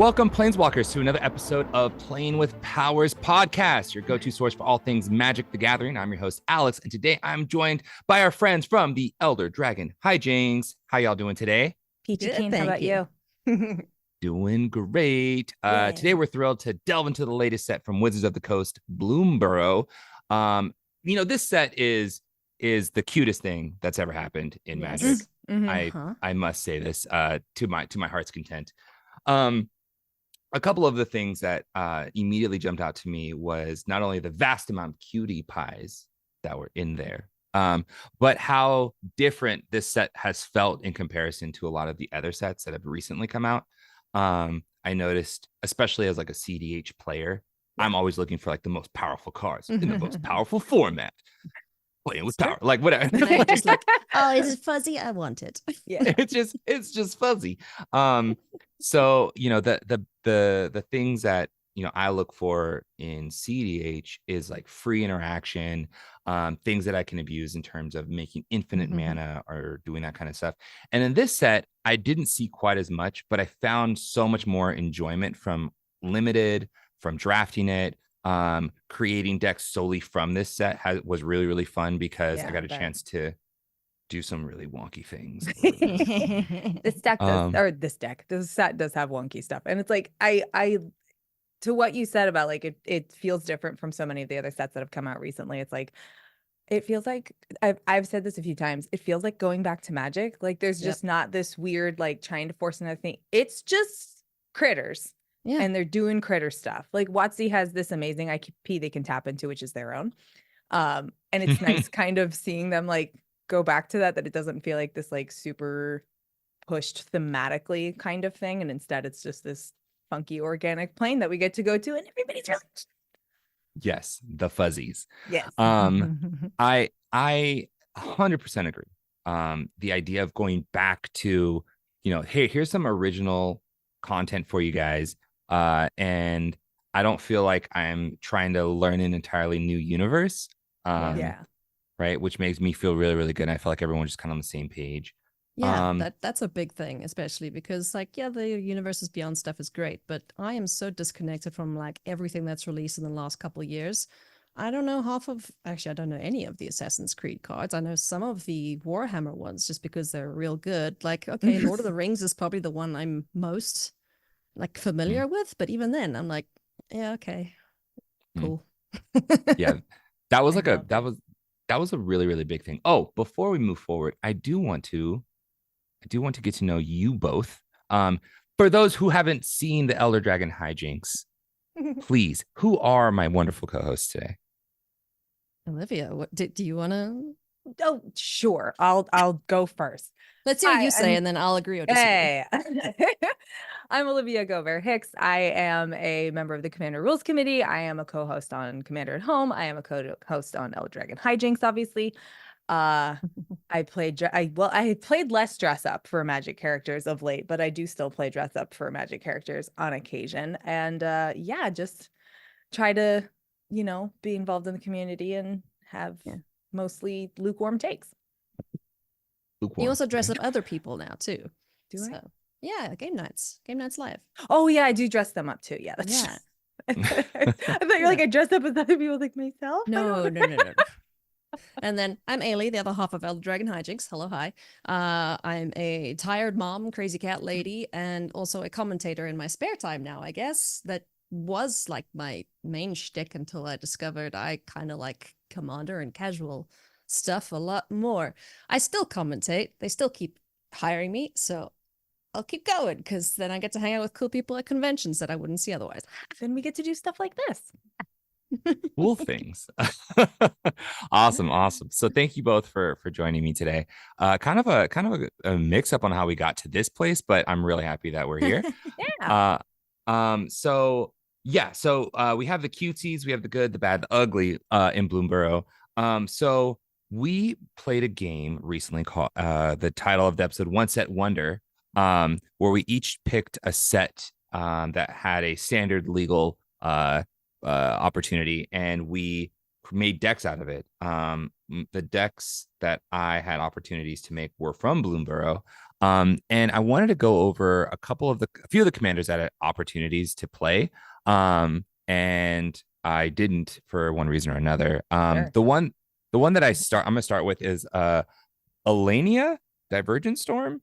Welcome, Planeswalkers, to another episode of Playing with Powers podcast, your go-to source for all things Magic the Gathering. I'm your host, Alex, and today I'm joined by our friends from the Elder Dragon Hijinks. How y'all doing today? Peachy Keen, how about you? Doing great. Today we're thrilled to delve into the latest set from Wizards of the Coast, Bloomburrow. This set is the cutest thing that's ever happened in Magic. I must say this to my heart's content. A couple of the things that immediately jumped out to me was not only the vast amount of cutie pies that were in there, but how different this set has felt in comparison to a lot of the other sets that have recently come out. I noticed, especially as like a cedh player, I'm always looking for like the most powerful cards in the most powerful format. Playing with power, like whatever. Just like, oh, is it fuzzy? I want it. Yeah, it's just fuzzy. So the things that I look for in cedh is like free interaction, things that I can abuse in terms of making infinite mana or doing that kind of stuff. And in this set, I didn't see quite as much, but I found so much more enjoyment from limited, from drafting it. Creating decks solely from this set was really, really fun because I got a chance to do some really wonky things. This set does have wonky stuff, and it's like I to what you said about like it feels different from so many of the other sets that have come out recently. It's like it feels like I've said this a few times. It feels like going back to Magic. Like there's just not this weird like trying to force another thing. It's just critters. Yeah. And they're doing critter stuff. Like WotC has this amazing IP they can tap into, which is their own. And it's nice kind of seeing them like go back to that it doesn't feel like this like super pushed thematically kind of thing. And instead it's just this funky organic plane that we get to go to and everybody's really yes, the fuzzies. Yes. I 100% agree. The idea of going back to, hey, here's some original content for you guys. And I don't feel like I'm trying to learn an entirely new universe. Right. Which makes me feel really, really good. And I feel like everyone's just kind of on the same page. Yeah, that's a big thing, especially because like, the Universes Beyond stuff is great, but I am so disconnected from like everything that's released in the last couple of years. I don't know I don't know any of the Assassin's Creed cards. I know some of the Warhammer ones just because they're real good. Like, okay, Lord of the Rings is probably the one I'm most like familiar with, but even then I'm like, yeah, okay, cool. Yeah, that was like that was a really, really big thing. Oh, before we move forward, I do want to get to know you both. For those who haven't seen the Elder Dragon Hijinks, please, who are my wonderful co-hosts today? Olivia, what do you want to? Oh, sure. I'll go first. Let's hear what you say, and then I'll agree or disagree. Hey. I'm Olivia Gobert-Hicks. I am a member of the Commander Rules Committee. I am a co-host on Commander at Home. I am a co-host on Elder Dragon Hijinks, obviously. I played less dress up for Magic characters of late, but I do still play dress up for Magic characters on occasion. And just try to, be involved in the community and have mostly lukewarm takes. You also dress up other people now too. Do I? Yeah, game nights live. Oh yeah, I do dress them up too. Yeah, that's I thought you're like I dress up as other people like myself. No. And then I'm Ailey, the other half of Elder Dragon Hijinks. Hello, hi. I'm a tired mom, crazy cat lady, and also a commentator in my spare time now, I guess. That was like my main shtick until I discovered I kind of like Commander and casual stuff a lot more. I still commentate. They still keep hiring me, so I'll keep going because then I get to hang out with cool people at conventions that I wouldn't see otherwise. Then we get to do stuff like this. Cool things. Awesome. So thank you both for joining me today. Kind of a mix up on how we got to this place, but I'm really happy that we're here. So we have the cuties, we have the good, the bad, the ugly in Bloomburrow. So we played a game recently called the title of the episode, One Set Wonder, where we each picked a set that had a standard legal opportunity, and we made decks out of it. The decks that I had opportunities to make were from Bloomburrow. And I wanted to go over a few of the commanders that had opportunities to play. And I didn't for one reason or another. Sure. The one that I'm gonna start with is Alania Divergent Storm.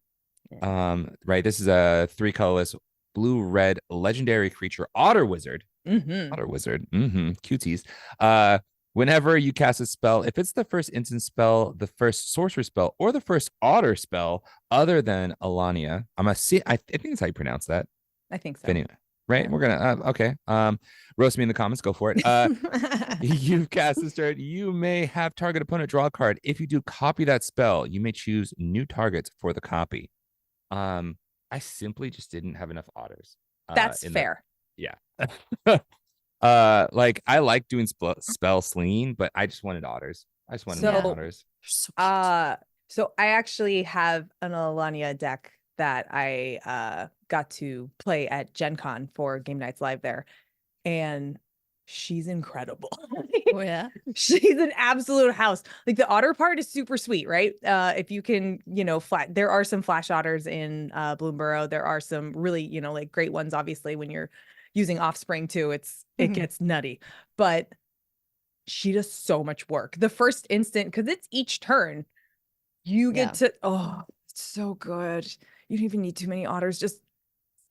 Right. This is a 3 colorless blue-red legendary creature, Otter Wizard. Otter Wizard. Cuties. Whenever you cast a spell, if it's the first instant spell, the first sorcerer spell, or the first otter spell other than Alania, I think that's how you pronounce that. I think so. Anyway, right? Yeah. We're gonna okay. Roast me in the comments. Go for it. You've cast this turn. You may have target opponent draw a card. If you do, copy that spell. You may choose new targets for the copy. I simply just didn't have enough otters. That's fair. Yeah. Like I like doing spell slinging, but I just wanted otters. I just wanted otters. So I actually have an Alania deck that I got to play at Gen Con for Game Nights Live there, and she's incredible. Oh yeah, she's an absolute house. Like the otter part is super sweet, right? If you can, there are some flash otters in Bloomburrow. There are some really, like great ones. Obviously, when you're using Offspring too, it gets nutty. But she does so much work. The first instant, because it's each turn, you get to it's so good. You don't even need too many otters. Just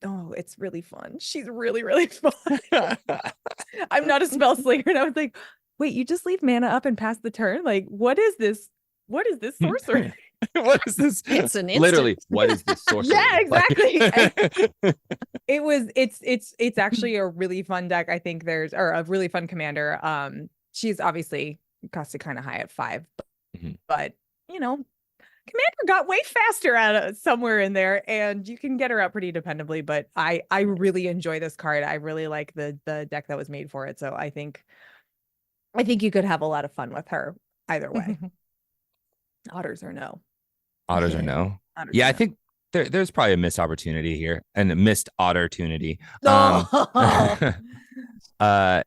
it's really fun. She's really, really fun. I'm not a spell slinger, and I was like, wait, you just leave mana up and pass the turn? Like, what is this? What is this sorcery? What is this? It's an instant. Literally, what is this sorcery? Yeah, exactly. It's actually a really fun deck. I think or a really fun commander. She's obviously costed kind of high at 5, but Commander got way faster out of somewhere in there, and you can get her out pretty dependably. But I really enjoy this card. I really like the deck that was made for it. So I think you could have a lot of fun with her either way. Otters or no. Otters or no. Otters yeah, or I no. think there's probably a missed opportunity here and a missed opportunity. Oh. The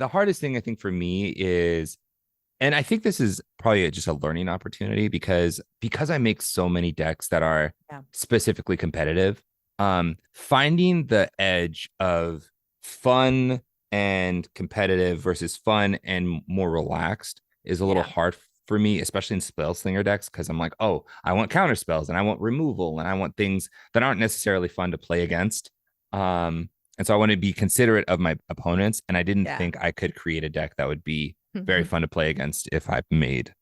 hardest thing I think for me is, and I think this is probably just a learning opportunity because I make so many decks that are specifically competitive, finding the edge of fun and competitive versus fun and more relaxed is a little hard for me, especially in spell slinger decks, because I'm like, oh, I want counter spells and I want removal and I want things that aren't necessarily fun to play against. And so I want to be considerate of my opponents, and I didn't think I could create a deck that would be very fun to play against if I made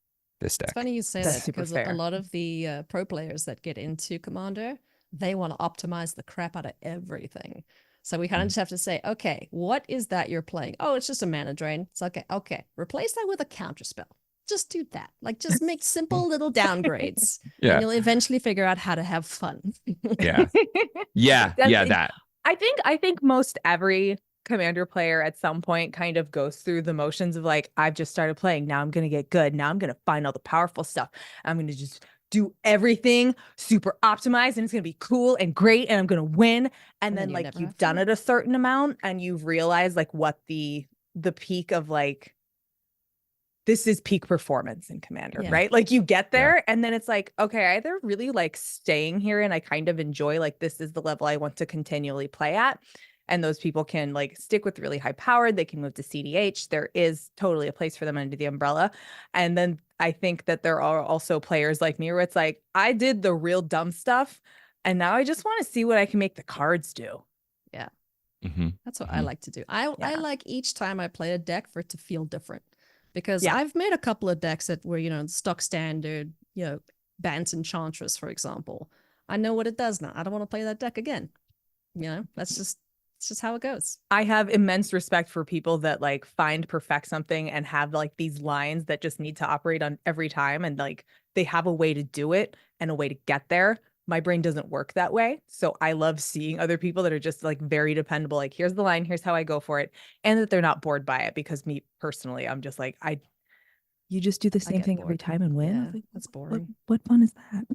this deck. It's funny you say that because a lot of the pro players that get into Commander, they want to optimize the crap out of everything. So we kind of just have to say, okay, what is that you're playing? Oh, it's just a mana drain. It's okay. Okay, replace that with a counter spell. Just do that. Like, just make simple little downgrades. Yeah. And you'll eventually figure out how to have fun. Yeah. That. I think most every Commander player at some point kind of goes through the motions of like, I've just started playing. Now I'm going to get good. Now I'm going to find all the powerful stuff. I'm going to just do everything super optimized, and it's going to be cool and great, and I'm going to win. And then like you've done it a certain amount and you've realized like what the peak of like, this is peak performance in Commander, right? Like you get there and then it's like, okay, I either really like staying here and I kind of enjoy, like, this is the level I want to continually play at. And those people can like stick with really high powered. They can move to cedh. There is totally a place for them under the umbrella. And then I think that there are also players like me where it's like, I did the real dumb stuff and now I just want to see what I can make the cards do. Yeah. That's what I like to do. I like each time I play a deck for it to feel different. Because I've made a couple of decks that were, stock standard, Bant Enchantress, for example. I know what it does now. I don't want to play that deck again. It's just how it goes. I have immense respect for people that like perfect something and have like these lines that just need to operate on every time. And like they have a way to do it and a way to get there. My brain doesn't work that way. So I love seeing other people that are just like very dependable. Like, here's the line, here's how I go for it. And that they're not bored by it, because me personally, I'm just like, you just do the same thing every time and win. Yeah, that's boring. What fun is that?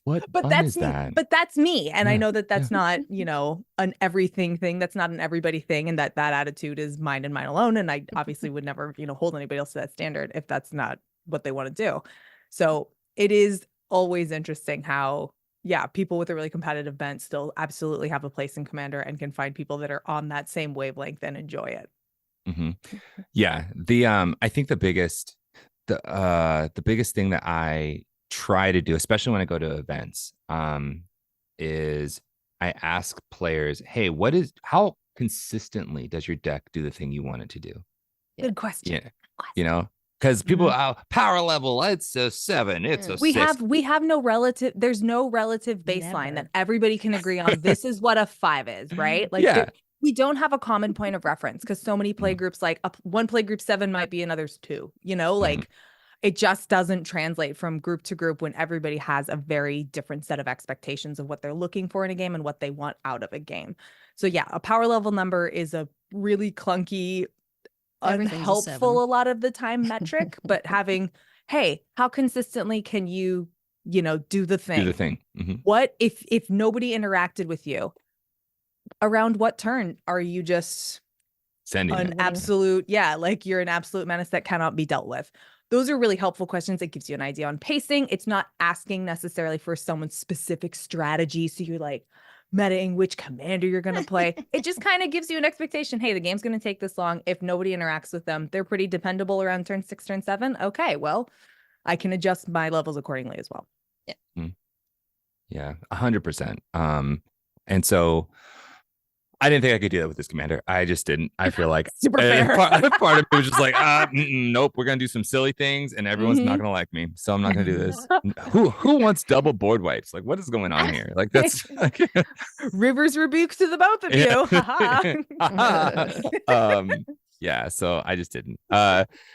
What But fun that's is that? but that's me. And I Yeah, know that that's yeah. not, an everything thing. That's not an everybody thing. And that attitude is mine and mine alone. And I obviously would never, hold anybody else to that standard if that's not what they want to do. So it is always interesting how, yeah, people with a really competitive bent still absolutely have a place in Commander and can find people that are on that same wavelength and enjoy it. Mm-hmm. Yeah. I think the biggest thing that I try to do, especially when I go to events, is I ask players, hey, how consistently does your deck do the thing you want it to do? Good question. Yeah. Because people, power level, it's a 7, it's a 6. We have no relative, there's no relative baseline that everybody can agree on. This is what a 5 is, right? Like we don't have a common point of reference because so many play groups, like one play group 7 might be another's 2, like it just doesn't translate from group to group when everybody has a very different set of expectations of what they're looking for in a game and what they want out of a game. So yeah, a power level number is a really clunky, unhelpful a lot of the time metric, but having, hey, how consistently can you, do the thing? Do the thing. What if nobody interacted with you? Around what turn are you just sending an absolute, like you're an absolute menace that cannot be dealt with? Those are really helpful questions. It gives you an idea on pacing. It's not asking necessarily for someone's specific strategy. So you're like metaing which commander you're going to play. It just kind of gives you an expectation. Hey, the game's going to take this long. If nobody interacts with them, they're pretty dependable around turn 6, turn 7. Okay, well, I can adjust my levels accordingly as well. Yeah. Yeah, 100%. And so I didn't think I could do that with this commander. I just didn't. I feel like super fair. Part of me was just like, nope, we're gonna do some silly things, and everyone's not gonna like me, so I'm not gonna do this. Who wants double board wipes? Like, what is going on here? Like, that's like Rivers rebuke to the both of you. Yeah. So I just didn't.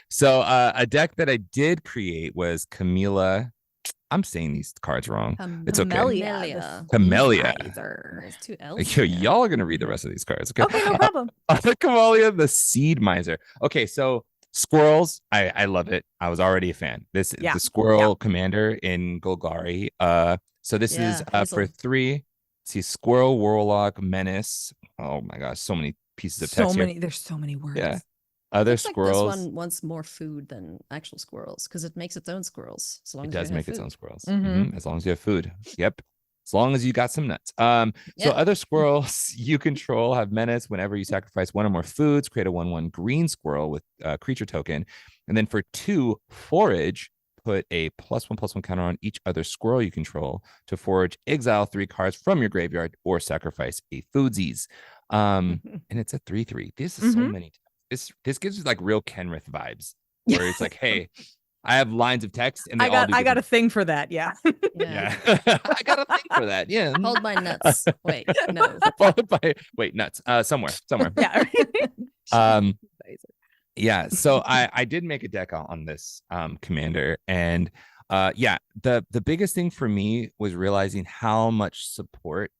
So a deck that I did create was Camilla. I'm saying these cards wrong. It's okay. Camellia. There's 2 L's. Y'all are gonna read the rest of these cards. Okay, no problem. Camellia, the Seed Miser. Okay, so squirrels. I love it. I was already a fan. This is the squirrel commander in Golgari. So this is for 3. See, Squirrel, Warlock, Menace. Oh my gosh, so many pieces of text here. There's so many words. Yeah. Other squirrels. Like this one wants more food than actual squirrels because it makes its own squirrels. As long it as does make its own squirrels. Mm-hmm. As long as you have food. Yep. As long as you got some nuts. So other squirrels you control have menace. Whenever you sacrifice 1 or more foods, create a 1/1 green squirrel with a creature token. And then for 2, forage, put a +1/+1 counter on each other squirrel you control to forage, exile 3 cards from your graveyard or sacrifice a foodsies. And it's a 3/3. This is so many. This gives you like real Kenrith vibes where it's like, hey, I have lines of text and I got a thing for that. Yeah. I got a thing for that. Yeah. Hold my nuts. Wait, no. Followed by nuts. Somewhere. Yeah. Yeah. So I did make a deck on this commander, and the biggest thing for me was realizing how much support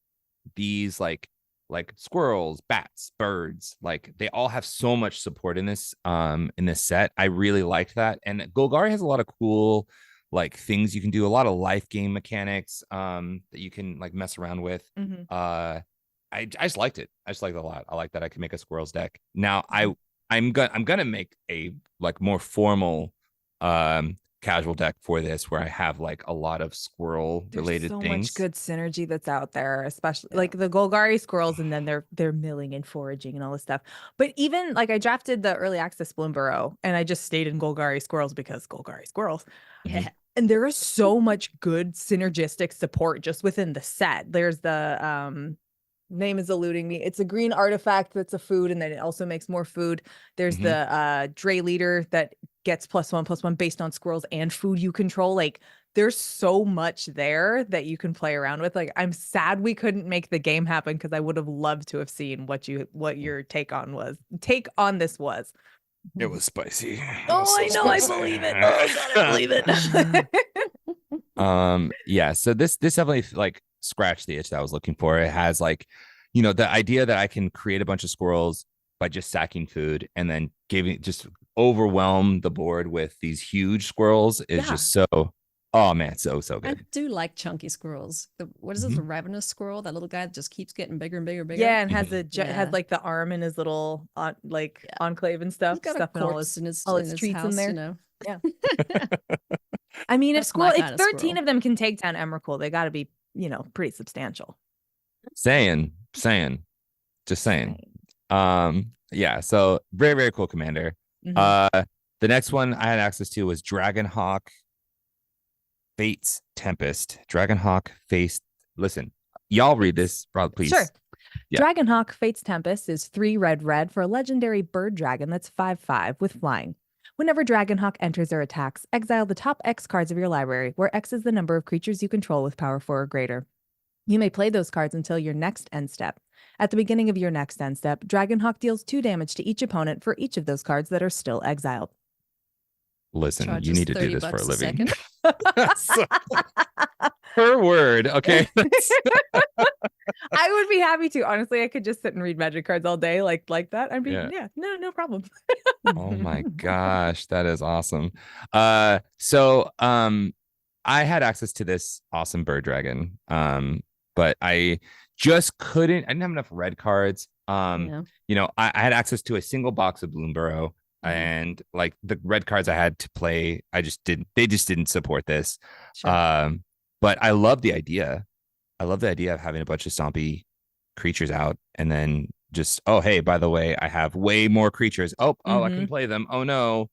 these like squirrels, bats, birds, like they all have so much support in this set. I really liked that. And Golgari has a lot of cool like things you can do, a lot of life game mechanics that you can like mess around with. I just liked it. I just liked it a lot. I like that I can make a squirrels deck. Now I'm gonna make a like more formal casual deck for this where I have like a lot of squirrel related things. So much good synergy that's out there, especially like the Golgari squirrels, and then they're milling and foraging and all this stuff. But even like I drafted the early access Bloomburrow and I just stayed in Golgari squirrels because Golgari squirrels. Yeah. And there is so much good synergistic support just within the set. There's the name is eluding me. It's a green artifact that's a food, and then it also makes more food. There's the Dray Leader that gets +1/+1 based on squirrels and food you control. Like there's so much there that you can play around with. Like I'm sad we couldn't make the game happen because I would have loved to have seen what your take on this was. It was spicy. I know, I believe it. Oh God, I believe it. So this definitely like scratched the itch that I was looking for. It has like, the idea that I can create a bunch of squirrels by just sacking food and then just overwhelm the board with these huge squirrels is just so Oh man, so I good. do like chunky squirrels. What is this? A ravenous squirrel? That little guy that just keeps getting bigger and bigger and bigger. Yeah, and has Yeah. like the arm in his little enclave and stuff. He's got a Stuffing corpse in his treats house, in there. you know. Yeah. I mean, if That's my if kind of 13 squirrel. of them can take down Emrakul, they got to be, pretty substantial. Saying, just saying. Yeah. So very, very cool commander. Mhm. The next one I had access to was Dragonhawk Fate's Tempest. Dragonhawk Face. Listen, y'all read this, please. Sure. Yeah. Dragonhawk Fate's Tempest is 3 red for a legendary bird dragon that's 5/5 with flying. Whenever Dragonhawk enters or attacks, exile the top X cards of your library, where X is the number of creatures you control with power 4 or greater. You may play those cards until your next end step. At the beginning of your next end step, Dragonhawk deals 2 damage to each opponent for each of those cards that are still exiled. Listen, Charges you need to do this for a $30 living. Her word, okay. I would be happy to. Honestly, I could just sit and read magic cards all day like that. I'd be no problem. Oh my gosh, that is awesome. I had access to this awesome bird dragon. But I just couldn't. I didn't have enough red cards. I had access to a single box of Bloomburrow, and like the red cards I had to play, they just didn't support this. Sure. But I love the idea. I love the idea of having a bunch of stompy creatures out, and then just, oh hey, by the way, I have way more creatures. I can play them. Oh no,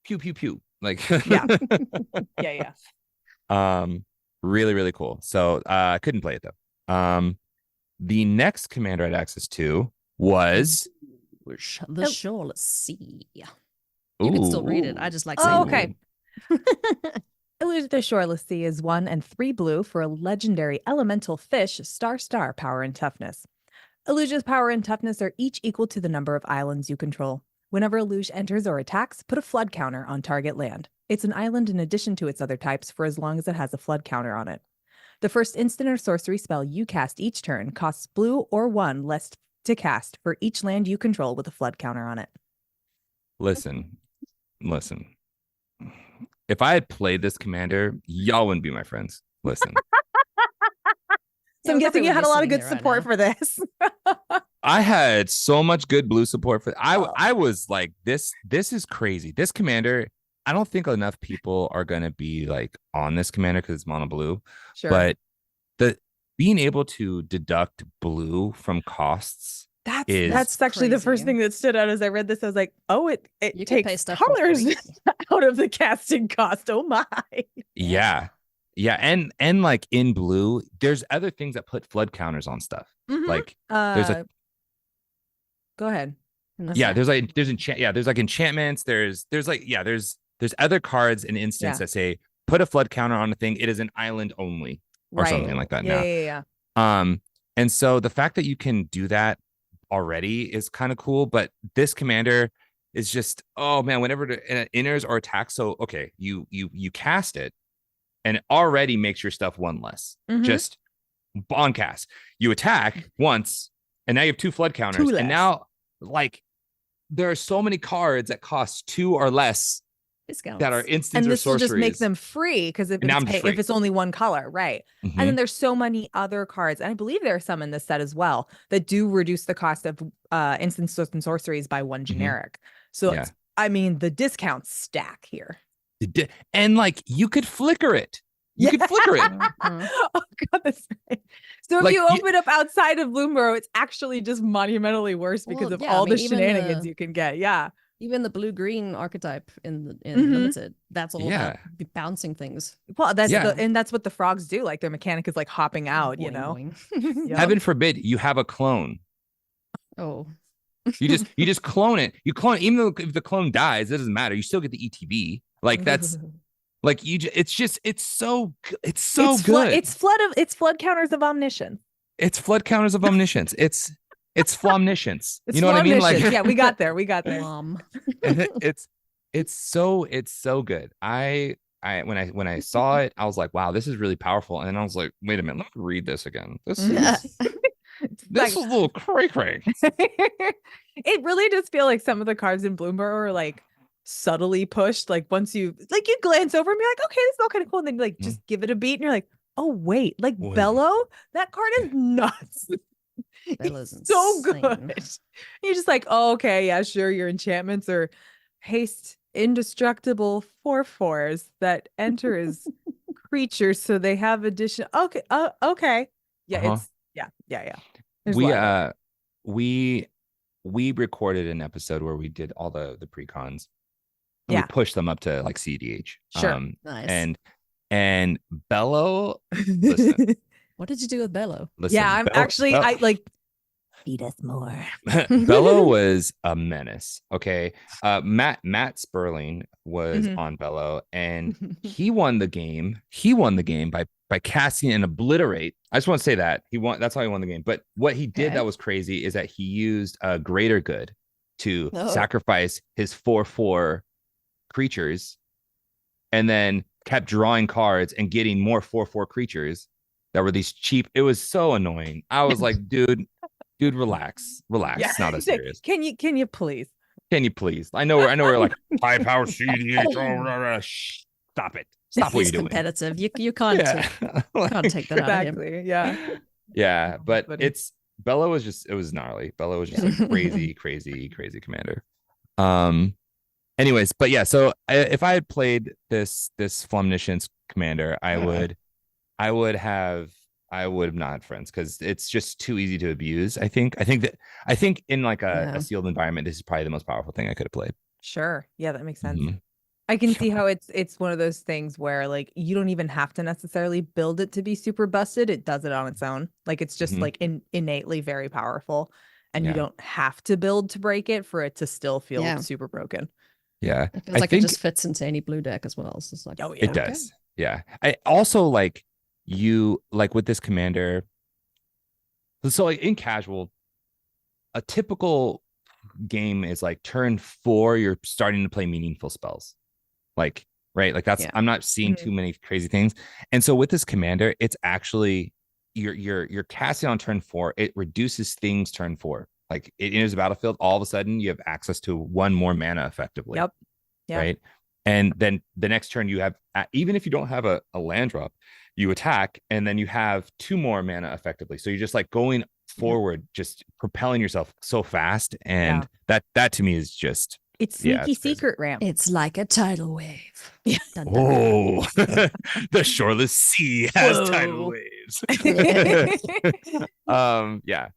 pew pew pew. Like yeah. Really, really cool. So I couldn't play it though. The next commander I had access to was the Shoreless Sea. You can still read it. I just like saying okay. Eluge the Shoreless Sea is 1 and 3 blue for a legendary elemental fish, star power and toughness. Eluge's power and toughness are each equal to the number of islands you control. Whenever Eluge enters or attacks, put a flood counter on target land. It's an island in addition to its other types for as long as it has a flood counter on it. The first instant or sorcery spell you cast each turn costs blue or 1 less to cast for each land you control with a flood counter on it. Listen. If I had played this commander, y'all wouldn't be my friends. Listen. So I'm guessing you had a lot of good support for this. I had so much good blue support for I was like, this is crazy. This commander, I don't think enough people are gonna be like on this commander because it's mono blue. Sure. But being able to deduct blue from costs, that's actually crazy. The first thing that stood out as I read this. I was like, oh, it takes colors out of the casting cost. Oh my. Yeah. And like in blue, there's other things that put flood counters on stuff. Like there's go ahead. There's enchantments. There's other cards in instance that say put a flood counter on a thing. It is an island only or something like that. Yeah. And so the fact that you can do that already is kind of cool. But this commander is just, oh man, whenever it enters or attacks. So okay, you cast it, and it already makes your stuff 1 less. Just on cast, you attack once, and now you have 2 flood counters, and now like there are so many cards that cost 2 or less discounts that are instants or sorceries. And this will just make them free because if it's only 1 color, right? And then there's so many other cards, and I believe there are some in this set as well that do reduce the cost of instants and sorceries by 1 generic. So the discounts stack here. And like you could flicker it. You could flicker it. Oh god, that's right. So if you open up outside of Bloomburrow, it's actually just monumentally worse because of all the shenanigans you can get. Yeah. Even the blue-green archetype in limited, that's all about bouncing things. Well, that's what the frogs do. Like their mechanic is like hopping out, boing. Heaven forbid you have a clone. Oh. You just clone it. You clone it, even though if the clone dies, it doesn't matter. You still get the ETB. Like that's like it's so good. It's it's flood counters of omniscience. It's flood counters of omniscience. It's flomniscience. You know what I mean? Like we got there. It's so good. When I saw it, I was like, wow, this is really powerful. And then I was like, wait a minute, let me read this again. This is this is a little cray. It really does feel like some of the cards in Bloomburrow are like subtly pushed. Like once you glance over and you're like, okay, this is all kind of cool. And then you like just give it a beat and you're like, oh wait, like Wait. Bellow, that card is nuts. Bella's It's so insane. good. You're just like, oh, okay, yeah, sure. Your enchantments are haste indestructible 4/4s that enter as creatures, so they have addition. Okay, okay, yeah, it's yeah. There's a We lot of it. we recorded an episode where we did all the precons. And Yeah. we pushed them up to like cedh. Sure. Nice. And Bello, listen, What did you do with Bello? Yeah, I'm actually Bello, I like feed us more. Bello was a menace. Okay. Matt Sperling was on Bello, and he won the game. He won the game by casting an obliterate. I just want to say that he won. That's how he won the game. But what he did that was crazy is that he used a greater good to sacrifice his 4/4 creatures, and then kept drawing cards and getting more 4/4 creatures that were these cheap. It was so annoying. I was like, dude, relax. Yeah. It's not that serious. Can you please? Can you please? I know we're like high power cedh. Stop it. Stop what you're doing. Competitive. You can't can't take that out of him. Yeah. But Bello was just, it was gnarly. Bello was just a crazy commander. Anyways, but yeah, so if I had played this Flumniscience commander, I would have not had friends, because it's just too easy to abuse. I think in like a sealed environment, this is probably the most powerful thing I could have played. Sure. Yeah, that makes sense. I can see how it's one of those things where like you don't even have to necessarily build it to be super busted. It does it on its own. Like it's just like innately very powerful, and you don't have to build to break it for it to still feel super broken. Yeah. It feels like it just fits into any blue deck as well. So it's like, oh yeah, it does. Yeah. I also like with this commander. So like in casual, a typical game is like turn 4, you're starting to play meaningful spells. Like, right. Like that's, I'm not seeing too many crazy things. And so with this commander, it's actually you're casting on turn 4. It reduces things turn 4. Like it enters the battlefield, all of a sudden you have access to 1 more mana effectively. Yep. Right. And then the next turn you have, even if you don't have a land drop, you attack, and then you have 2 more mana effectively. So you're just like going forward, just propelling yourself so fast. And that to me is just, it's sneaky secret ramp. It's like a tidal wave. Yeah. Dun, dun, dun. The shoreless sea has tidal waves. Yeah.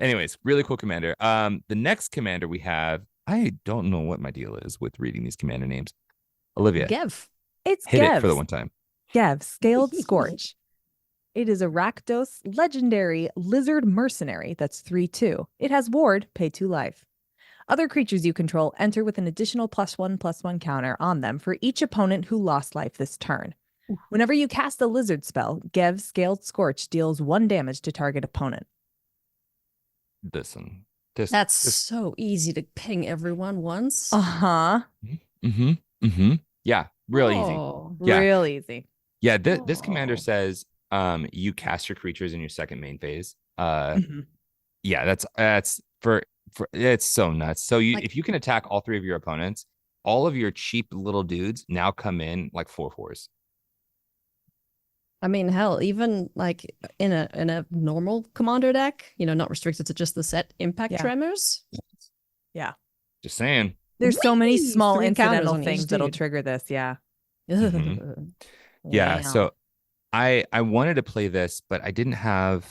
Anyways, really cool commander. The next commander we have, I don't know what my deal is with reading these commander names. Olivia, Gev. It's hit Gev. it for the one time. Gev, Scaled Scorch. It is a Rakdos legendary lizard mercenary that's 3/2. It has ward, pay 2 life. Other creatures you control enter with an additional +1/+1 counter on them for each opponent who lost life this turn. Whenever you cast a lizard spell, Gev Scaled Scorch deals 1 damage to target opponent. That's so easy to ping everyone once. Yeah, real easy. Yeah. Real easy. Yeah, this commander says you cast your creatures in your second main phase. Yeah, that's for it's so nuts. So if you can attack all 3 of your opponents, all of your cheap little dudes now come in like 4/4s. I mean, hell, even like in a normal commander deck, not restricted to just the set impact tremors. Yeah. Just saying. There's so many small 3 incidental things that'll trigger this. Yeah. Yeah. So I wanted to play this, but I didn't have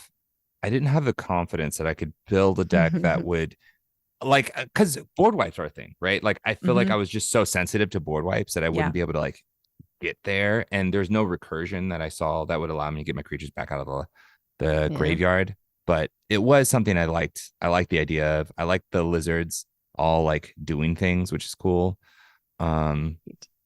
the confidence that I could build a deck that would, like, because board wipes are a thing, right? Like I feel like I was just so sensitive to board wipes that I wouldn't be able to like get there, and there's no recursion that I saw that would allow me to get my creatures back out of the graveyard. But it was something I liked. I liked the idea of. I liked the lizards all like doing things, which is cool. Yeah,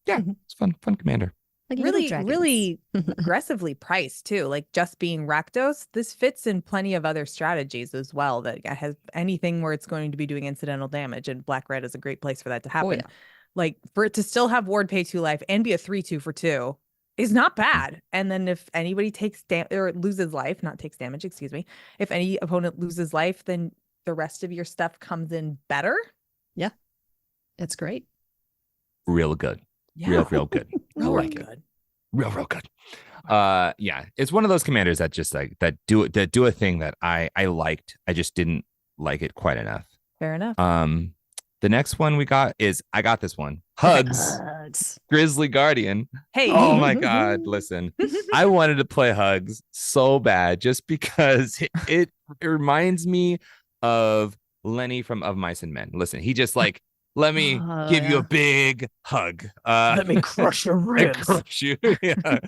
it's fun commander. Like really aggressively priced too. Like just being Rakdos, this fits in plenty of other strategies as well. That has anything where it's going to be doing incidental damage, and black red is a great place for that to happen. Oh, yeah. Like for it to still have ward, pay 2 life, and be a 3/2 for 2 is not bad. And then if anybody takes or loses life, not takes damage, excuse me. If any opponent loses life, then the rest of your stuff comes in better. Yeah, it's great. real good. Yeah. Real good. I Really like it. good. Real good. Yeah, it's one of those commanders that just like that do a thing that I liked. I just didn't like it quite enough. Fair enough. The next one we got is I got this one. Okay. Hugs. Grizzly Guardian. Hey. Oh my God. Listen, I wanted to play Hugs so bad just because it reminds me of Lenny from Of Mice and Men. Listen, he just like, let me give you a big hug. Let me crush your ribs. Crush you. Yeah.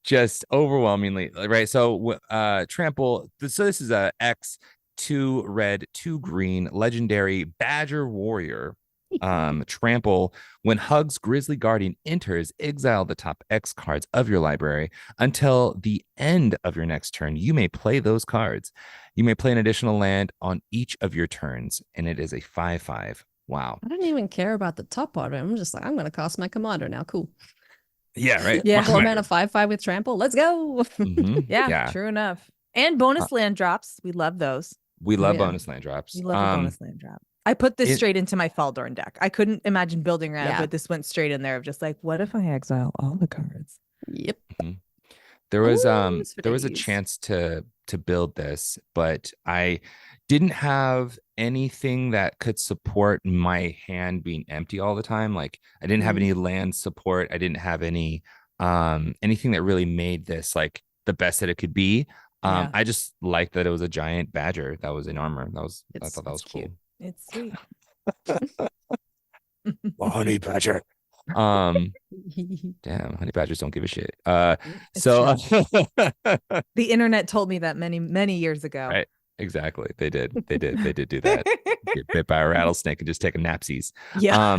Just overwhelmingly, right? So trample. So this is a X 2 red 2 green legendary Badger Warrior. Trample. When Hugs Grizzly Guardian enters, exile the top X cards of your library until the end of your next turn. You may play those cards. You may play an additional land on each of your turns, and it is a 5/5. Wow. I didn't even care about the top part of it. I'm just like, I'm going to cost my commander now. Cool. Yeah, right. Yeah. 4 mana 5/5 with trample. Let's go. Yeah, true enough. And bonus land drops. We love those. We love bonus land drops. We love a bonus land drop. I put this straight into my Faldorn deck. I couldn't imagine building around it, but this went straight in there of just like, what if I exile all the cards? Yep. There was a chance to build this, but I didn't have anything that could support my hand being empty all the time. Like I didn't have any land support. I didn't have any anything that really made this like the best that it could be. I just liked that it was a giant badger that was in armor. I thought that was cool. It's sweet. Honey badger. Damn, honey badgers don't give a shit. So the internet told me that many years ago. Right. Exactly. They did do that. Get bit by a rattlesnake and just take a napsies. Yeah.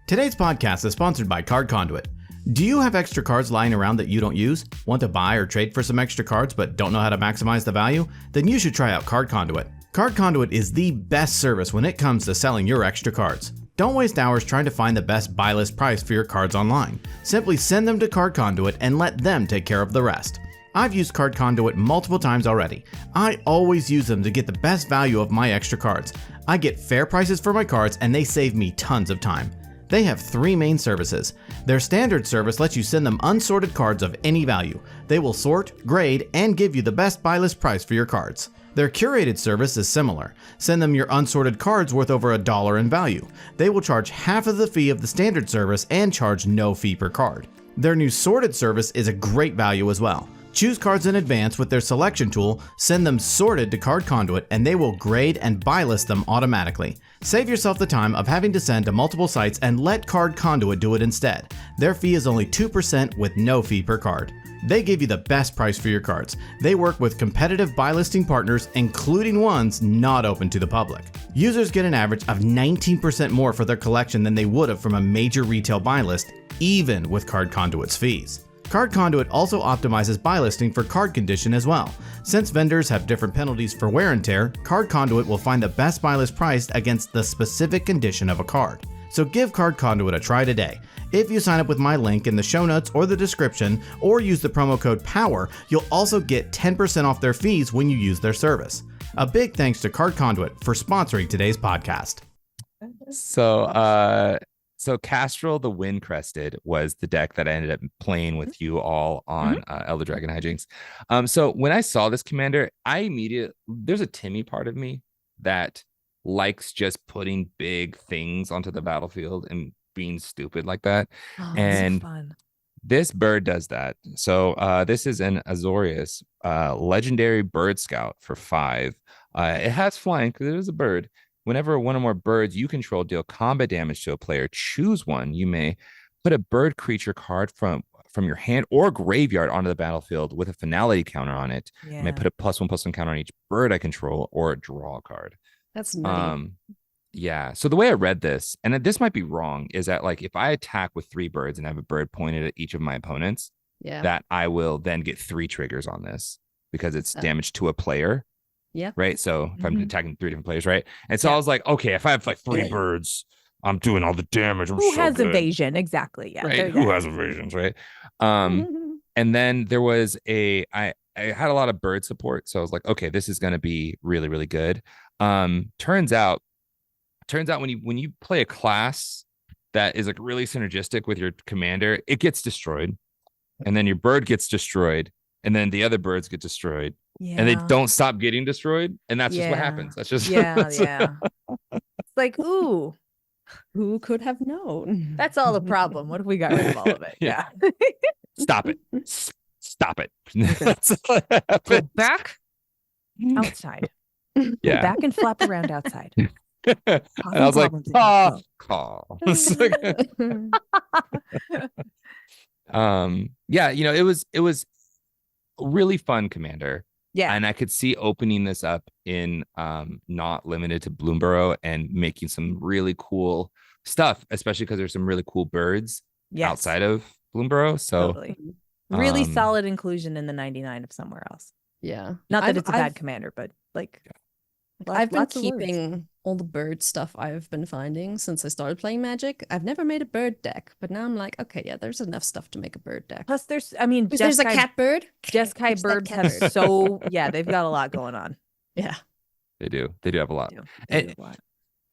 Today's podcast is sponsored by Card Conduit. Do you have extra cards lying around that you don't use? Want to buy or trade for some extra cards but don't know how to maximize the value? Then you should try out Card Conduit. Card Conduit is the best service when it comes to selling your extra cards. Don't waste hours trying to find the best buy list price for your cards online. Simply send them to Card Conduit and let them take care of the rest. I've used Card Conduit multiple times already. I always use them to get the best value of my extra cards. I get fair prices for my cards and they save me tons of time. They have 3 main services. Their standard service lets you send them unsorted cards of any value. They will sort, grade, and give you the best buy list price for your cards. Their curated service is similar. Send them your unsorted cards worth over $1 in value. They will charge half of the fee of the standard service and charge no fee per card. Their new sorted service is a great value as well. Choose cards in advance with their selection tool, send them sorted to Card Conduit, and they will grade and buy list them automatically. Save yourself the time of having to send to multiple sites and let Card Conduit do it instead. Their fee is only 2% with no fee per card. They give you the best price for your cards. They work with competitive buy listing partners, including ones not open to the public. Users get an average of 19% more for their collection than they would have from a major retail buy list, even with Card Conduit's fees. Card Conduit also optimizes buy listing for card condition as well. Since vendors have different penalties for wear and tear, Card Conduit will find the best buy list priced against the specific condition of a card. So give Card Conduit a try today. If you sign up with my link in the show notes or the description, or use the promo code POWER, you'll also get 10% off their fees when you use their service. A big thanks to Card Conduit for sponsoring today's podcast. So Castrol the Wind Crested was the deck that I ended up playing with you all on Elder Dragon Hijinks. So when I saw this commander, there's a Timmy part of me that likes just putting big things onto the battlefield and being stupid like that. And fun. This bird does that. So this is an Azorius legendary bird scout for 5. It has flying because it is a bird. Whenever one or more birds you control deal combat damage to a player, choose one. You may put a bird creature card from your hand or graveyard onto the battlefield with a finality counter on it. Yeah. You may put a +1/+1 counter on each bird I control or draw a card. That's nutty. Yeah. So the way I read this, and this might be wrong, is that like if I attack with 3 birds and have a bird pointed at each of my opponents, that I will then get 3 triggers on this because it's damage to a player. Yeah. Right. So if I'm attacking 3 different players, right? And so I was like, okay, if I have like 3 birds, I'm doing all the damage. Who has evasion? Exactly. Yeah. Right. Who has evasions? Right. And then there was I had a lot of bird support. So I was like, okay, this is going to be really, really good. Turns out turns out when you play a class that is like really synergistic with your commander, it gets destroyed, and then your bird gets destroyed, and then the other birds get destroyed, and they don't stop getting destroyed, and that's just what happens. That's just yeah. It's like, ooh, Who could have known? that's all the problem. What if we got rid of all of it? Yeah. Stop it. Stop it. That's all that Go happens. back outside. Go Yeah. back and flap around outside. And I was like, call. Yeah, it was a really fun commander. Yeah. And I could see opening this up in not limited to Bloomburrow and making some really cool stuff, especially because there's some really cool birds outside of Bloomburrow. So totally. Really solid inclusion in the 99 of somewhere else. Yeah. Not that it's a bad commander, but like I've been keeping all the bird stuff I've been finding since I started playing Magic. I've never made a bird deck, but now I'm like, okay, yeah, there's enough stuff to make a bird deck. Plus there's there's a cat bird. Jeskai birds have they've got a lot going on. Yeah. They do have a lot. They do have a lot.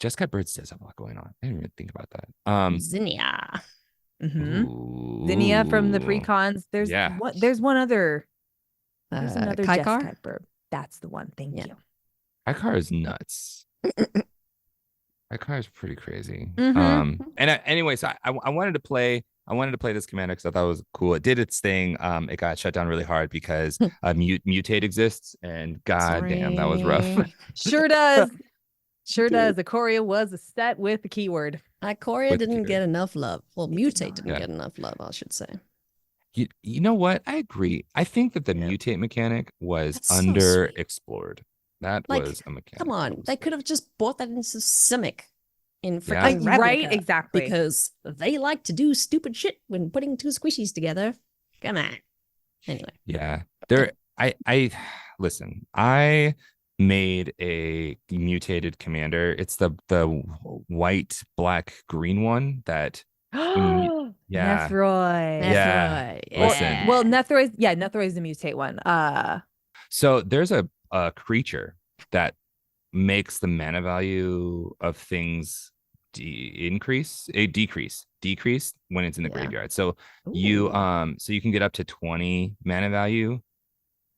Jeskai birds does have a lot going on. I didn't even think about that. Zinnia. Zinnia from the pre-cons. There's one other. There's another Jeskai bird. That's the one. Thank you. Kaikar is nuts. Kaikar is pretty crazy. Anyway, so I wanted to play this commander because I thought it was cool. It did its thing. It got shut down really hard because mutate exists, and damn, that was rough. Sure does. Ikoria was a set with the keyword. Ikoria didn't get enough love. Well, mutate didn't get enough love, I should say. You know what? I agree. I think that the mutate mechanic was underexplored. That was a mechanic. Come on, they could have just bought that into Simic in freaking Ravnica, right? Exactly. Because they like to do stupid shit when putting two squishies together. Come on. Anyway. Yeah. I listen, I made a mutated commander. It's the white, black, green one that Nethroi. Yeah. Listen. Well, Nethroi is the mutate one. So there's a creature that makes the mana value of things decrease when it's in the graveyard. So you can get up to 20 mana value.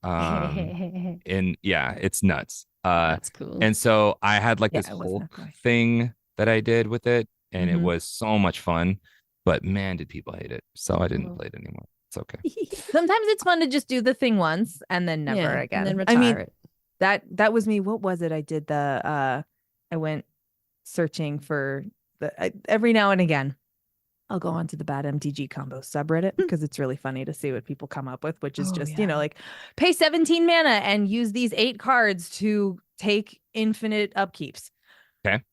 And it's nuts. That's cool. And so I had like this whole thing that I did with it, and it was so much fun. But man, did people hate it. So I didn't play it anymore. It's okay. Sometimes it's fun to just do the thing once and then never again. And then retire it. That was me. What was it? I did I went searching for every now and again. I'll go onto the Bad MTG combo subreddit because it's really funny to see what people come up with, which is like pay 17 mana and use these 8 cards to take infinite upkeeps. Okay.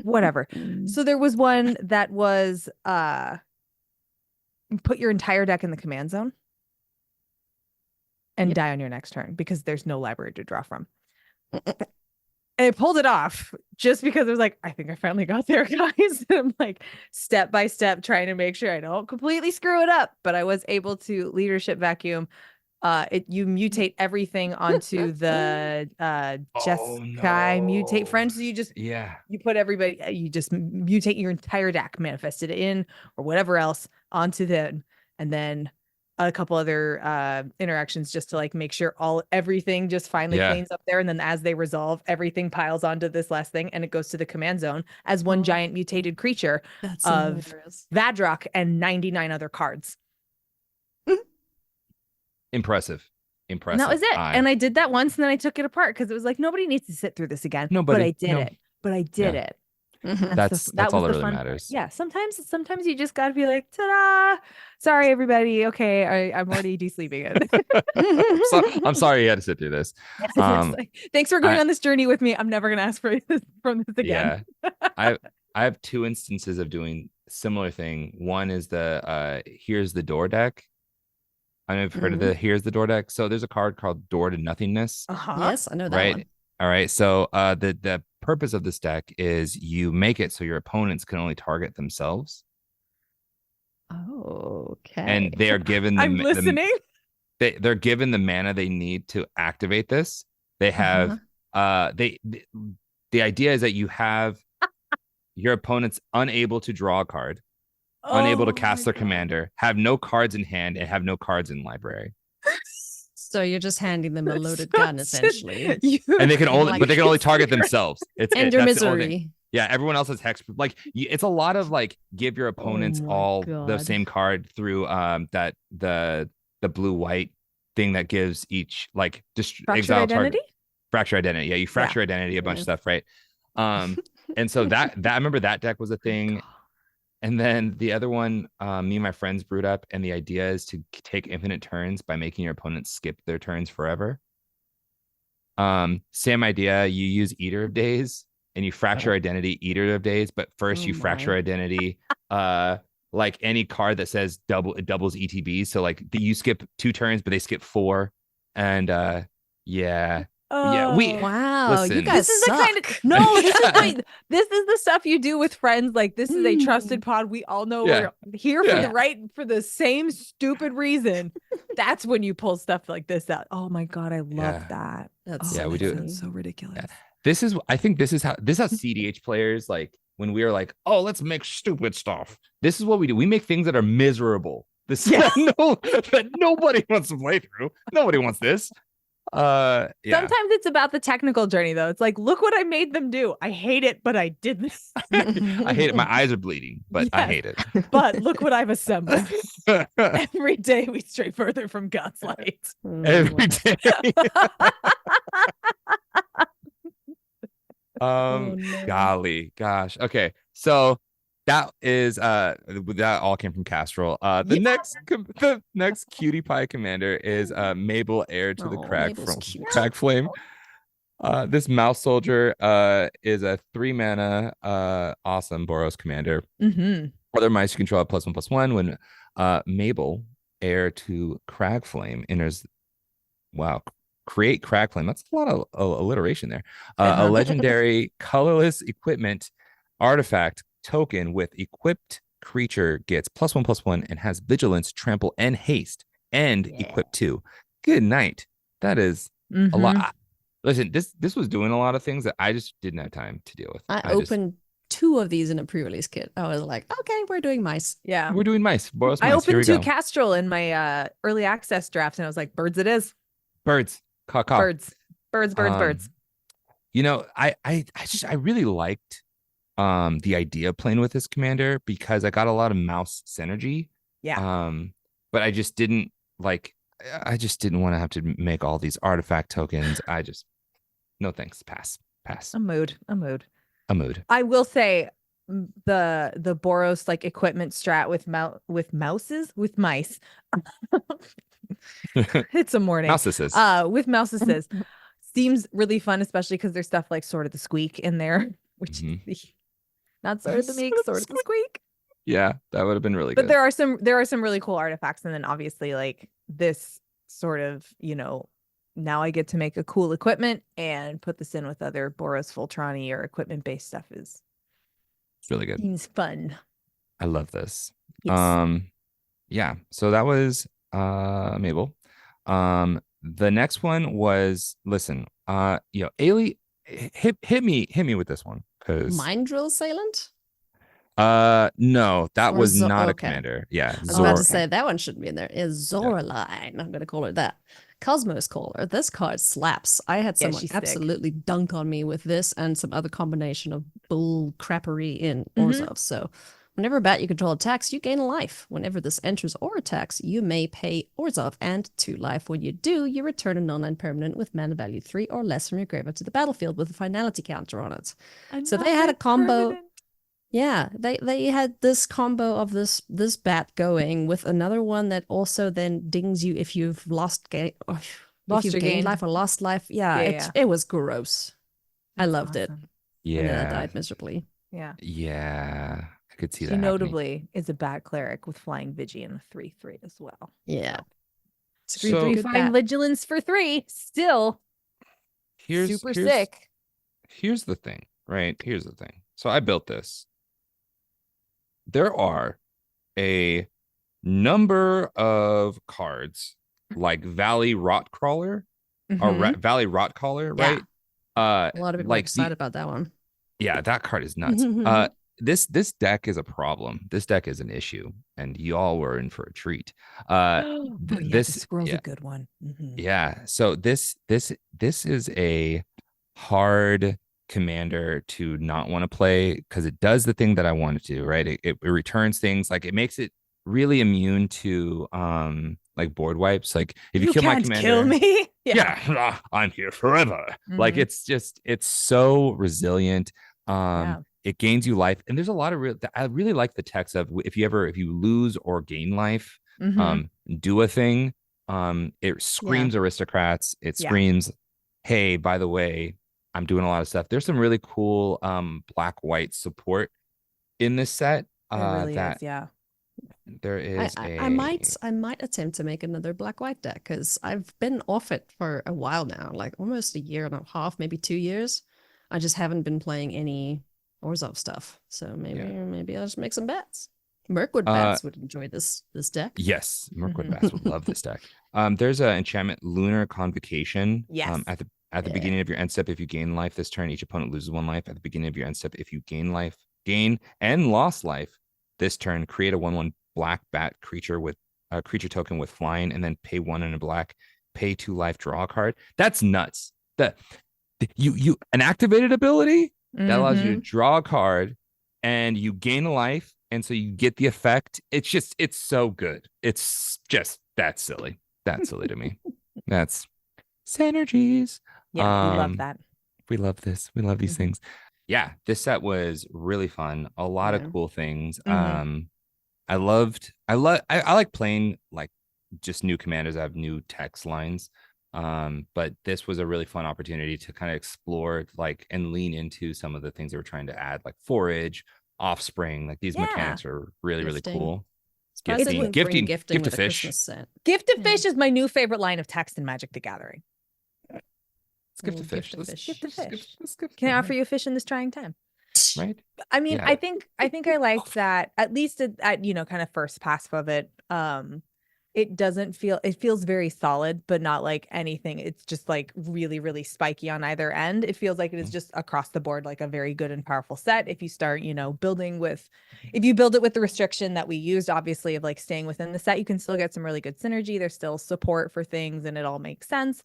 Whatever. So there was one that was put your entire deck in the command zone and die on your next turn because there's no library to draw from. And I pulled it off just because it was like, I think I finally got there, guys. I'm like step by step trying to make sure I don't completely screw it up. But I was able to leadership vacuum. You mutate everything onto the Jeskai mutate friend. So you just you put everybody, you just mutate your entire deck, manifest it in or whatever else onto them, and then a couple other interactions just to like make sure everything just finally cleans up there, and then as they resolve, everything piles onto this last thing and it goes to the command zone as one giant mutated creature of Vadrock and 99 other cards. Impressive. And that was it. And I did that once and then I took it apart because it was like nobody needs to sit through this again. But I did it. That's all that really matters. Yeah. Sometimes you just gotta be like, ta-da! Sorry, everybody. Okay, I'm already de-sleeping it. I'm sorry you had to sit through this. Thanks for going on this journey with me. I'm never gonna ask for this from this again. Yeah. I have 2 instances of doing similar thing. One is the Here's the Door deck. I know you've heard of the Here's the Door deck. So there's a card called Door to Nothingness. Yes, I know that one. All right. So the purpose of this deck is you make it so your opponents can only target themselves. Oh, okay. And they are given I'm listening. They're given the mana they need to activate this. They have the idea is that you have your opponent's unable to draw a card, unable to cast their commander, have no cards in hand, and have no cards in library. So you're just handing them a loaded gun, essentially. And they can only, Like- but they can only target themselves. It's And it. your That's the only thing. misery. Yeah, everyone else has hex. Like it's a lot of like give your opponents my all the God. same card through that the blue white thing that gives each like just Fractured exile identity? target. Fracture identity. Yeah, you fracture identity, a bunch of stuff, right? And so that I remember that deck was a thing. And then the other one, me and my friends brewed up, and the idea is to take infinite turns by making your opponents skip their turns forever. Same idea. You use Eater of Days, and you fracture identity Eater of Days, but first you fracture identity. Like any card that says it doubles ETB. So like you skip 2 turns, but they skip 4, and yeah. Yeah, Wow, you listen. guys This is suck. the kind of no. This is the stuff you do with friends. Like this is a trusted pod. We all know we're here for the same stupid reason. That's when you pull stuff like this out. Oh my god, I love that. That's we do. That's so ridiculous. I think this is how CDH players like when we are like, oh, let's make stupid stuff. This is what we do. We make things that are miserable. This that nobody wants to play through. Nobody wants this. Sometimes it's about the technical journey though. It's like, look what I made them do. I hate it, but I did this. I hate it. My eyes are bleeding, but I hate it. But look what I've assembled. Every day we stray further from God's light. Every day. no. Golly, gosh. Okay, so that is that all came from Castrol. The next cutie pie commander is Mabel, heir to the Crag Flame. This mouse soldier is a 3 mana awesome Boros commander. Other mice you control have +1/+1 when Mabel, heir to Crag Flame, enters. Wow. Create Crag Flame. That's a lot of alliteration there. A legendary colorless equipment artifact token with equipped creature gets +1/+1 and has vigilance, trample, and haste, and equip 2. Good night. That is a lot. Listen, this was doing a lot of things that I just didn't have time to deal with. I opened 2 of these in a pre-release kit. I was like, okay, we're doing mice. Yeah, we're doing mice. Boros I mice. opened 2 Castrol in my early access draft, and I was like, birds it is. Birds. Caw, caw. Birds. You know, I really liked the idea of playing with this commander because I got a lot of mouse synergy. Yeah. But I just didn't want to have to make all these artifact tokens. No thanks. Pass. A mood. I will say the Boros like equipment strat with mice. It's a morning. Mouseses. With mouseses seems really fun, especially because there's stuff like Sword of the Squeak in there, which is not Sword of the Meek, Sword of the Squeak. Yeah, that would have been really good. But there are some really cool artifacts, and then obviously like this sort of, now I get to make a cool equipment and put this in with other Boros Voltrani or equipment based stuff it's really good. Seems fun. I love this. Yes. Yeah. So that was Mabel. The next one was Ailey, hit me with this one because Mind Drill Assailant. No, that was not a okay. commander. Yeah, I was about to say that one shouldn't be in there. Is Zoraline? I'm gonna call it that. Cosmos Caller. This card slaps. I had someone absolutely dunk on me with this and some other combination of bull crappery in Orzhov. So whenever a bat you control attacks, you gain a life. Whenever this enters or attacks, you may pay Orzhov and 2 life. When you do, you return a non-land permanent with mana value 3 or less from your graveyard to the battlefield with a finality counter on it. So they had a combo. Permanent. Yeah, they had this combo of this bat going with another one that also then dings you if you've gained life or lost life. Yeah, it was gross. That's I loved it. Yeah, and then I died miserably. Yeah, I could see that. She notably is a bat cleric with flying Vigi and a 3/3 as well. Yeah, 3/3 flying vigilance for 3. Still, here's sick. Here's the thing, right? Here's the thing. So I built this. There are a number of cards like Valley Rotcrawler or Valley Rotcaller, right? A lot of people are excited about that one. Yeah, that card is nuts. this deck is a problem. This deck is an issue, and y'all were in for a treat. The squirrel's a good one. Yeah. So this is a hard commander to not want to play because it does the thing that I want it to, right? It returns things, like it makes it really immune to like board wipes. Like if you kill my commander, kill me. yeah, I'm here forever. Like it's so resilient. It gains you life, and there's a lot of I really like the text of if you lose or gain life, do a thing. It screams aristocrats. It screams, hey, by the way, I'm doing a lot of stuff. There's some really cool black-white support in this set. There really is, yeah. There is I might attempt to make another black-white deck because I've been off it for a while now, like almost a year and a half, maybe 2 years. I just haven't been playing any Orzhov stuff. So maybe I'll just make some bets. Mirkwood Bats would enjoy this deck. Yes, Mirkwood Bats would love this deck. There's an enchantment, Lunar Convocation. Yes. At the beginning of your end step, if you gain life this turn, each opponent loses 1 life. At the beginning of your end step, if you gain and lost life this turn, create a 1/1 black bat creature with a creature token with flying, and then pay 1 and a black, pay 2 life, draw a card. That's nuts. You an activated ability that allows you to draw a card and you gain a life, and so you get the effect. It's so good. It's just that silly. That's silly to me. That's synergies. Yeah, we love that. We love this. We love these things. Yeah, this set was really fun. A lot of cool things. I like playing like just new commanders that have new text lines. But this was a really fun opportunity to kind of explore like and lean into some of the things they were trying to add, like forage, offspring. Like these mechanics are really, really cool. Gifting gift to fish. Gift to fish is my new favorite line of text in Magic the Gathering. Gift to fish. Gift to fish. Can I offer you a fish in this trying time? Right. I mean, I think I liked that, at least at kind of first pass of it. It feels very solid, but not like anything. It's just like really, really spiky on either end. It feels like it is just across the board, like a very good and powerful set. If you start, if you build it with the restriction that we used, obviously, of like staying within the set, you can still get some really good synergy. There's still support for things and it all makes sense,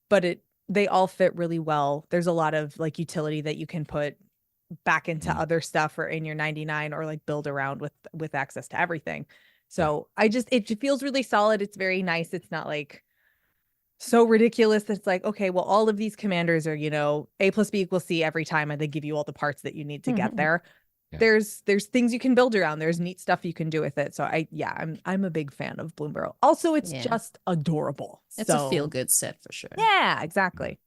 but they all fit really well. There's a lot of like utility that you can put back into other stuff or in your 99 or like build around with access to everything. So it feels really solid. It's very nice. It's not like so ridiculous that it's like, okay, well, all of these commanders are, A plus B equals C every time, and they give you all the parts that you need to get there. Yeah. There's things you can build around. There's neat stuff you can do with it. So I'm a big fan of Bloomburrow. Also, it's just adorable. It's a feel good set for sure. Yeah, exactly.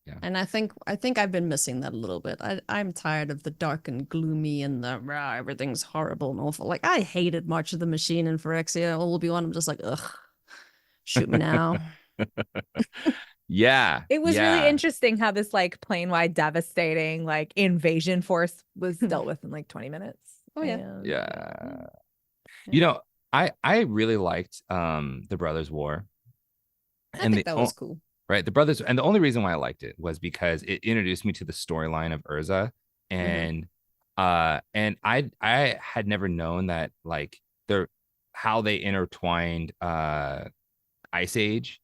Yeah. And I think I've been missing that a little bit. I'm tired of the dark and gloomy and the everything's horrible and awful. Like I hated March of the Machine and Phyrexia. All will be one. I'm just like, ugh, shoot me now. Yeah. It was really interesting how this like plane-wide devastating like invasion force was dealt with in like 20 minutes. Oh yeah. Yeah. I really liked the Brothers' War. I think that was cool. Right. The Brothers, and the only reason why I liked it was because it introduced me to the storyline of Urza. And and I had never known that like how they intertwined Ice Age.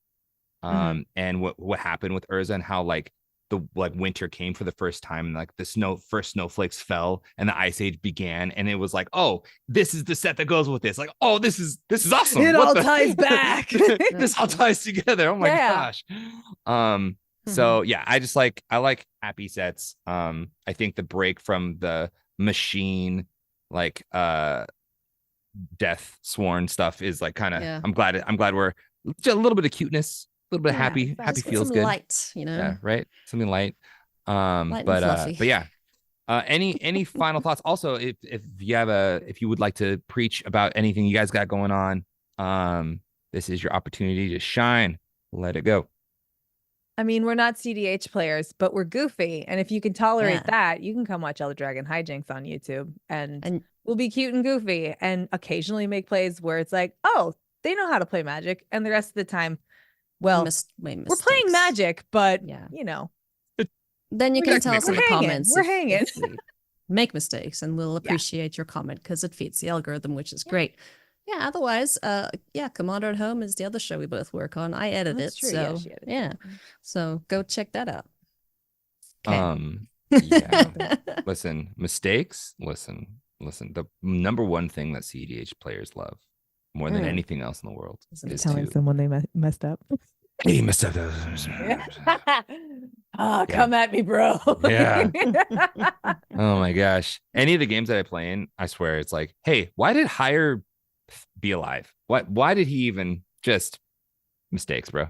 And what happened with Urza and how like the winter came for the first time and like the first snowflakes fell and the Ice Age began, and it was like, oh, this is the set that goes with this. Like, oh, this is awesome. It all ties back. This all ties together. Oh my gosh. So yeah, I like happy sets. I think the break from the machine like Death Sworn stuff is like kind of I'm glad we're just a little bit of cuteness. A little bit of happy feels good. Light, Yeah, right. Something light. Light but yeah. Any final thoughts? Also, if you would like to preach about anything you guys got going on, this is your opportunity to shine. Let it go. I mean, we're not CDH players, but we're goofy, and if you can tolerate that, you can come watch Elder Dragon Hijinks on YouTube, and we'll be cute and goofy, and occasionally make plays where it's like, oh, they know how to play Magic, and the rest of the time. Well, we're playing Magic, but then we you can tell us in the comments. We're hanging. make mistakes, and we'll appreciate your comment because it feeds the algorithm, which is great. Yeah, otherwise, Commander at Home is the other show we both work on. I edit That's it, true. so She edited it. so go check that out. Yeah. Listen, mistakes. Listen. The number one thing that cEDH players love more than anything else in the world is telling someone they messed up. Hey, you messed up. Come at me, bro. Yeah. Oh my gosh. Any of the games that I play in, I swear it's like, hey, why did Hire be alive? Why did he even just mistakes, bro?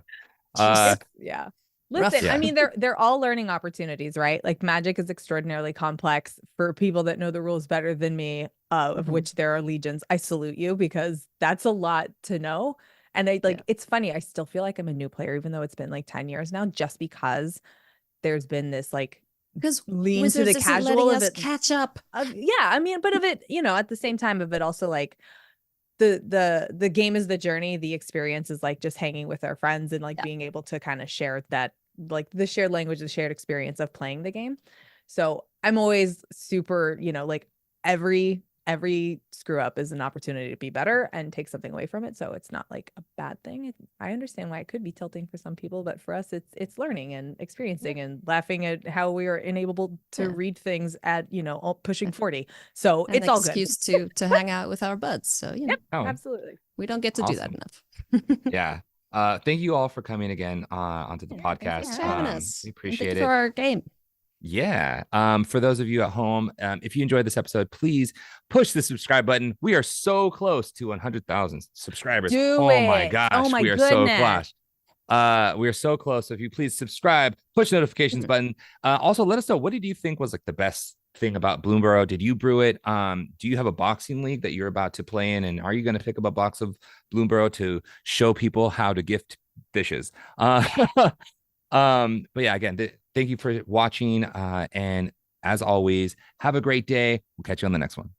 Yeah. Listen, I mean, they're all learning opportunities, right? Like Magic is extraordinarily complex. For people that know the rules better than me, of which there are legions, I salute you, because that's a lot to know. And it's funny, I still feel like I'm a new player, even though it's been like 10 years now, just because there's been this because lean to the casual of it. Catch up. I mean, but of it, at the same time of it also like the game is the journey, the experience is like just hanging with our friends and like being able to kind of share that, like the shared language, the shared experience of playing the game. So I'm always super, like every screw up is an opportunity to be better and take something away from it. So it's not like a bad thing. I understand why it could be tilting for some people, but for us, it's learning and experiencing and laughing at how we are enabled to read things at, pushing 40. So and it's all good. Excuse to hang out with our buds. So, absolutely. We don't get to do that enough. Yeah. Thank you all for coming again onto the podcast. Thanks for having us. We appreciate it. For our game. Yeah. For those of you at home, if you enjoyed this episode, please push the subscribe button. We are so close to 100,000 subscribers. My gosh, we are so close. We are so close. So if you please subscribe, push notifications button. Also, let us know, what did you think was like the best thing about Bloomburrow? Did you brew it? Do you have a boxing league that you're about to play in, and are you going to pick up a box of Bloomburrow to show people how to gift fishes? But yeah, again, thank you for watching, and as always, have a great day. We'll catch you on the next one.